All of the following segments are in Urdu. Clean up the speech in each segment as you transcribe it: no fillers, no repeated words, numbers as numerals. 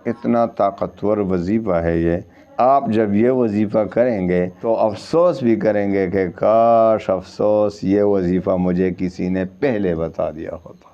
اتنا طاقتور وظیفہ ہے یہ۔ آپ جب یہ وظیفہ کریں گے تو افسوس بھی کریں گے کہ کاش افسوس یہ وظیفہ مجھے کسی نے پہلے بتا دیا ہوتا،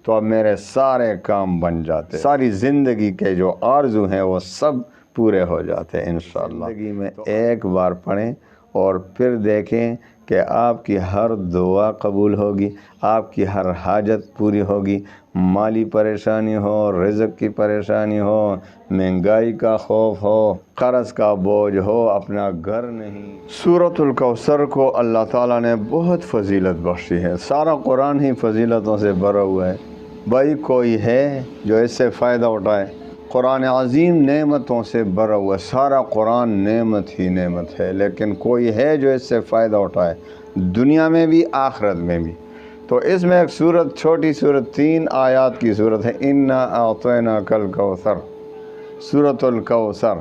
تو اب میرے سارے کام بن جاتے، ساری زندگی کے جو آرزو ہیں وہ سب پورے ہو جاتے انشاءاللہ۔ زندگی میں ایک بار پڑھیں اور پھر دیکھیں کہ آپ کی ہر دعا قبول ہوگی، آپ کی ہر حاجت پوری ہوگی، مالی پریشانی ہو، رزق کی پریشانی ہو، مہنگائی کا خوف ہو، قرض کا بوجھ ہو، اپنا گھر نہیں۔ سورۃ الکوثر کو اللہ تعالیٰ نے بہت فضیلت بخشی ہے، سارا قرآن ہی فضیلتوں سے بھرا ہوا ہے۔ بھائی کوئی ہے جو اس سے فائدہ اٹھائے؟ قرآن عظیم نعمتوں سے بھرا ہوا، سارا قرآن نعمت ہی نعمت ہے، لیکن کوئی ہے جو اس سے فائدہ اٹھائے، دنیا میں بھی آخرت میں بھی؟ تو اس میں ایک سورت، چھوٹی سورت، 3 آیات کی سورت ہے، اِنَّا أَعْطَيْنَاكَ الْكَوْثَرَ، سورۃ الکوثر۔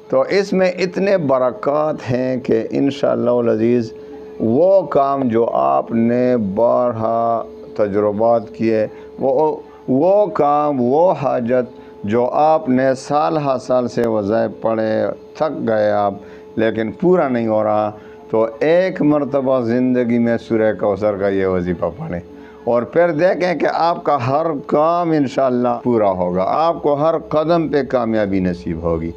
تو اس میں اتنے برکات ہیں کہ انشاءاللہ العزیز وہ کام جو آپ نے بارہا تجربات کیے، وہ کام، وہ حاجت جو آپ نے سال ہا سال سے وظائف پڑھے، تھک گئے آپ لیکن پورا نہیں ہو رہا، تو ایک مرتبہ زندگی میں سورہ کوثر کا یہ وظیفہ پڑھیں اور پھر دیکھیں کہ آپ کا ہر کام انشاءاللہ پورا ہوگا، آپ کو ہر قدم پہ کامیابی نصیب ہوگی۔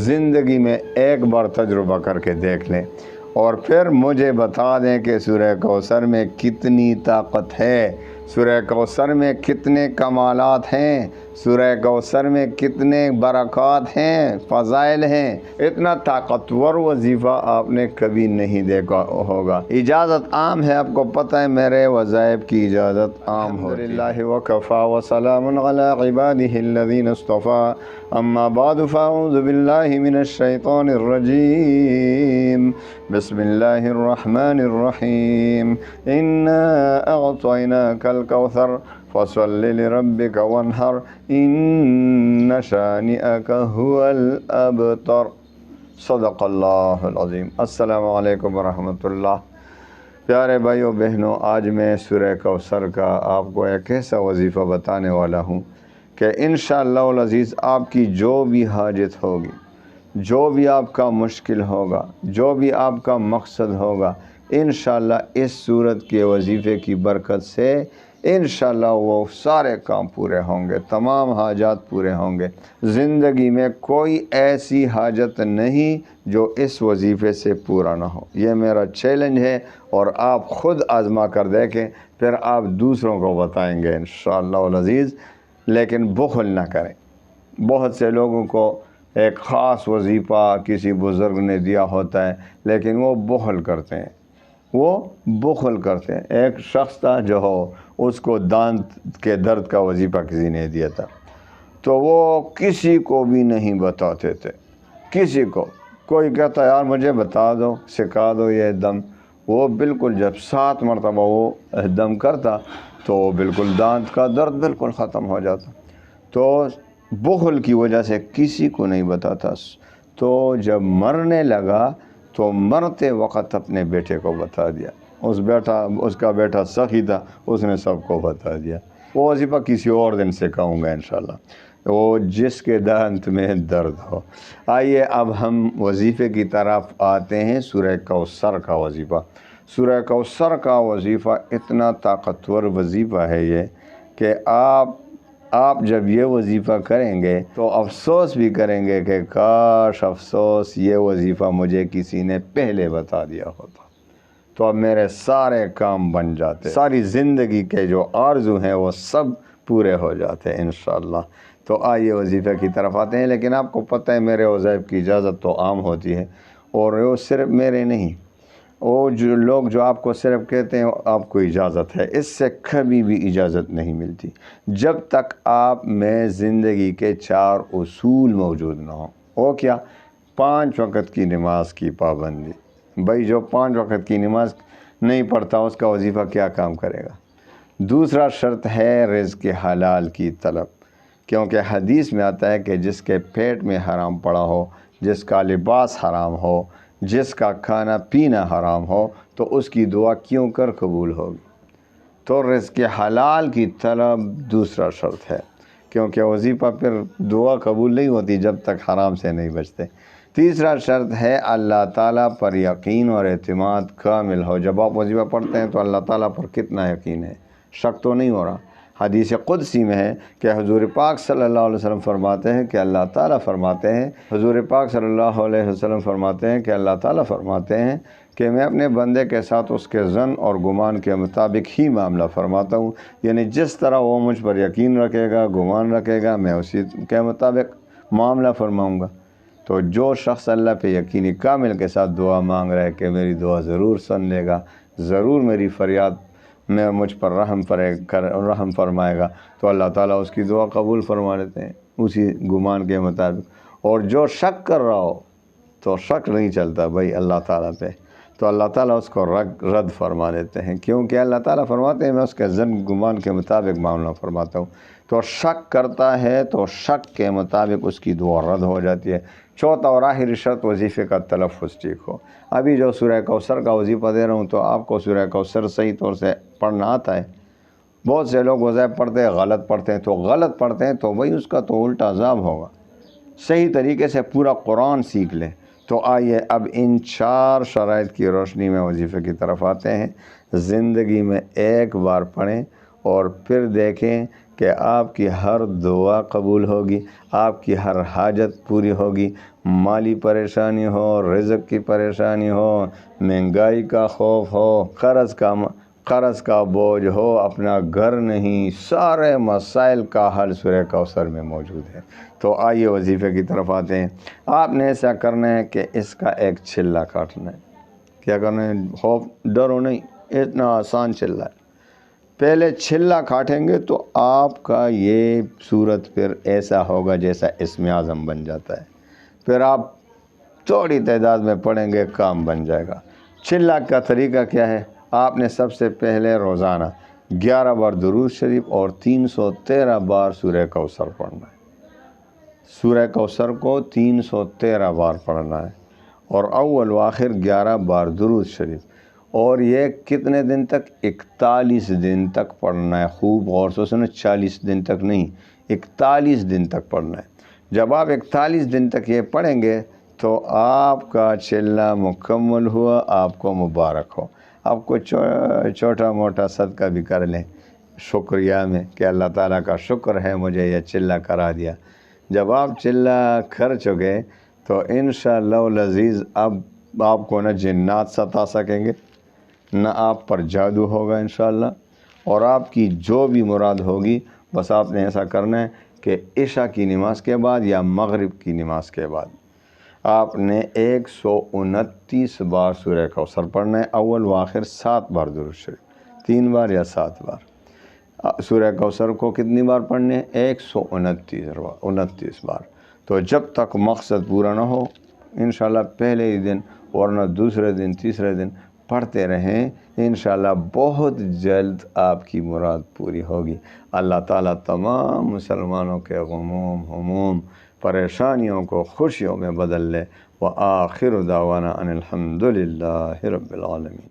زندگی میں ایک بار تجربہ کر کے دیکھ لیں اور پھر مجھے بتا دیں کہ سورہ کوثر میں کتنی طاقت ہے، سورہ کوثر میں کتنے کمالات ہیں، سورہ کوثر میں کتنے برکات ہیں، فضائل ہیں۔ اتنا طاقتور وظیفہ آپ نے کبھی نہیں دیکھا ہوگا۔ اجازت عام ہے، آپ کو پتہ ہے میرے وظائف کی اجازت عام ہوتی ہے۔ الحمدللہ وکفی وسلام علی عبادہ الذین اصطفی، اما بعد فاعوذ باللہ من الشیطان الرجیم، بسم اللہ الرحمن الرحیم، انا اعطیناک الکوثر فصل لربک وانحر ان شانئک هو الابتر۔ صدق اللہ العظیم۔ السلام علیکم ورحمۃ اللہ۔ پیارے بھائیو بہنوں، آج میں سورہ کوثر کا آپ کو ایک ایسا وظیفہ بتانے والا ہوں کہ انشاءاللہ العزیز آپ کی جو بھی حاجت ہوگی، جو بھی آپ کا مشکل ہوگا، جو بھی آپ کا مقصد ہوگا، انشاءاللہ اس سورت کے وظیفے کی برکت سے انشاءاللہ وہ سارے کام پورے ہوں گے، تمام حاجات پورے ہوں گے۔ زندگی میں کوئی ایسی حاجت نہیں جو اس وظیفے سے پورا نہ ہو، یہ میرا چیلنج ہے، اور آپ خود آزما کر دیکھیں، پھر آپ دوسروں کو بتائیں گے انشاءاللہ العزیز۔ لیکن بخل نہ کریں۔ بہت سے لوگوں کو ایک خاص وظیفہ کسی بزرگ نے دیا ہوتا ہے لیکن وہ بخل کرتے ہیں، ایک شخص تھا جو اس کو دانت کے درد کا وظیفہ کسی نے دیا تھا، تو وہ کسی کو بھی نہیں بتاتے تھے، کسی کو۔ کوئی کہتا یار مجھے بتا دو، سکھا دو یہ دم، وہ بالکل جب 7 مرتبہ وہ دم کرتا تو بالکل دانت کا درد بالکل ختم ہو جاتا۔ تو بخل کی وجہ سے کسی کو نہیں بتاتا، تو جب مرنے لگا تو مرتے وقت اپنے بیٹے کو بتا دیا۔ اس کا بیٹا سخی تھا، اس نے سب کو بتا دیا۔ وہ وظیفہ کسی اور دن سے کہوں گا انشاءاللہ، وہ جس کے دانت میں درد ہو۔ آئیے اب ہم وظیفے کی طرف آتے ہیں۔ سورہ کوثر کا وظیفہ، سورہ کوثر کا وظیفہ اتنا طاقتور وظیفہ ہے یہ کہ آپ جب یہ وظیفہ کریں گے تو افسوس بھی کریں گے کہ کاش افسوس یہ وظیفہ مجھے کسی نے پہلے بتا دیا ہوتا، تو اب میرے سارے کام بن جاتے، ساری زندگی کے جو آرزو ہیں وہ سب پورے ہو جاتے انشاءاللہ۔ تو آئیے وظیفے کی طرف آتے ہیں۔ لیکن آپ کو پتہ ہے میرے وظائف کی اجازت تو عام ہوتی ہے، اور وہ صرف میرے نہیں، وہ جو لوگ جو آپ کو صرف کہتے ہیں آپ کو اجازت ہے، اس سے کبھی بھی اجازت نہیں ملتی جب تک آپ میں زندگی کے 4 اصول موجود نہ ہوں۔ وہ کیا؟ 5 وقت کی نماز کی پابندی۔ بھائی جو 5 وقت کی نماز نہیں پڑھتا اس کا وظیفہ کیا کام کرے گا؟ دوسرا شرط ہے رزق حلال کی طلب، کیونکہ حدیث میں آتا ہے کہ جس کے پیٹ میں حرام پڑا ہو، جس کا لباس حرام ہو، جس کا کھانا پینا حرام ہو، تو اس کی دعا کیوں کر قبول ہوگی؟ تو رزق حلال کی طلب دوسرا شرط ہے، کیونکہ وظیفہ پھر دعا قبول نہیں ہوتی جب تک حرام سے نہیں بچتے۔ تیسرا شرط ہے اللہ تعالیٰ پر یقین اور اعتماد کامل ہو۔ جب آپ وظیفہ پڑھتے ہیں تو اللہ تعالیٰ پر کتنا یقین ہے، شک تو نہیں ہو رہا۔ حدیث قدسی میں ہے کہ حضور پاک صلی اللہ علیہ وسلم فرماتے ہیں کہ اللہ تعالیٰ فرماتے ہیں، حضور پاک صلی اللہ علیہ وسلم فرماتے ہیں کہ اللہ تعالیٰ فرماتے ہیں کہ میں اپنے بندے کے ساتھ اس کے ظن اور گمان کے مطابق ہی معاملہ فرماتا ہوں، یعنی جس طرح وہ مجھ پر یقین رکھے گا، گمان رکھے گا، میں اسی کے مطابق معاملہ فرماؤں گا۔ تو جو شخص اللہ پہ یقینی کامل کے ساتھ دعا مانگ رہا ہے کہ میری دعا ضرور سن لے گا، ضرور میری فریاد میں مجھ پر رحم فرمائے گا، تو اللہ تعالیٰ اس کی دعا قبول فرما لیتے ہیں اسی گمان کے مطابق۔ اور جو شک کر رہا ہو تو شک نہیں چلتا بھائی اللہ تعالیٰ پہ، تو اللہ تعالیٰ اس کو رد فرما لیتے ہیں، کیونکہ اللہ تعالیٰ فرماتے ہیں میں اس کے ظن گمان کے مطابق معاملہ فرماتا ہوں۔ تو شک کرتا ہے تو شک کے مطابق اس کی دعا رد ہو جاتی ہے۔ چوتھا اور آخری شرط وظیفے کا تلفظ ٹھیک ہو۔ ابھی جو سورہ کوثر کا وظیفہ دے رہا ہوں تو آپ کو سورہ کوثر صحیح طور سے پڑھنا آتا ہے۔ بہت سے لوگ وظائف پڑھتے ہیں غلط پڑھتے ہیں، تو غلط پڑھتے ہیں تو وہی اس کا تو الٹا عذاب ہوگا۔ صحیح طریقے سے پورا قرآن سیکھ لیں۔ تو آئیے اب ان 4 شرائط کی روشنی میں وظیفے کی طرف آتے ہیں۔ زندگی میں ایک بار پڑھیں اور پھر دیکھیں کہ آپ کی ہر دعا قبول ہوگی، آپ کی ہر حاجت پوری ہوگی، مالی پریشانی ہو، رزق کی پریشانی ہو، مہنگائی کا خوف ہو، قرض کا بوجھ ہو، اپنا گھر نہیں، سارے مسائل کا حل سورہ کوثر میں موجود ہے۔ تو آئیے وظیفے کی طرف آتے ہیں۔ آپ نے ایسا کرنا ہے کہ اس کا ایک چھلا کاٹنا ہے۔ کیا کرنا ہے؟ خوف ڈرو نہیں، اتنا آسان چھلا ہے۔ پہلے چھلا کاٹیں گے تو آپ کا یہ صورت پھر ایسا ہوگا جیسا اسم اعظم بن جاتا ہے، پھر آپ تھوڑی تعداد میں پڑھیں گے کام بن جائے گا۔ چھلا کا طریقہ کیا ہے؟ آپ نے سب سے پہلے روزانہ 11 بار درود شریف اور 313 بار سورہ کوثر پڑھنا ہے۔ سورہ کوثر کو 313 بار پڑھنا ہے اور اول و آخر 11 بار درود شریف، اور یہ کتنے دن تک؟ 41 دن تک پڑھنا ہے۔ خوب غور سے سنیں، 40 دن تک نہیں، 41 دن تک پڑھنا ہے۔ جب آپ 41 دن تک یہ پڑھیں گے تو آپ کا چلہ مکمل ہوا، آپ کو مبارک ہو۔ آپ کو چھوٹا موٹا صدقہ بھی کر لیں شکریہ میں کہ اللہ تعالیٰ کا شکر ہے مجھے یہ چلہ کرا دیا۔ جب آپ چلہ کر چکے تو انشاءاللہ العزیز اب آپ کو نہ جنات ستا سکیں گے، نہ آپ پر جادو ہوگا انشاءاللہ، اور آپ کی جو بھی مراد ہوگی بس آپ نے ایسا کرنا ہے کہ عشاء کی نماز کے بعد یا مغرب کی نماز کے بعد آپ نے 129 بار سورہ کوثر پڑھنا ہے، اول و آخر 7 بار درود شریف، 3 بار یا 7 بار۔ سورہ کوثر کو کتنی بار پڑھنے ہیں؟ 129 بار۔ تو جب تک مقصد پورا نہ ہو انشاءاللہ پہلے ہی دن ورنہ دوسرے دن تیسرے دن پڑھتے رہیں، انشاءاللہ بہت جلد آپ کی مراد پوری ہوگی۔ اللہ تعالیٰ تمام مسلمانوں کے غموم ہموم پریشانیوں کو خوشیوں میں بدل لے۔ وآخر دعوانا ان الحمد للہ رب العالمین۔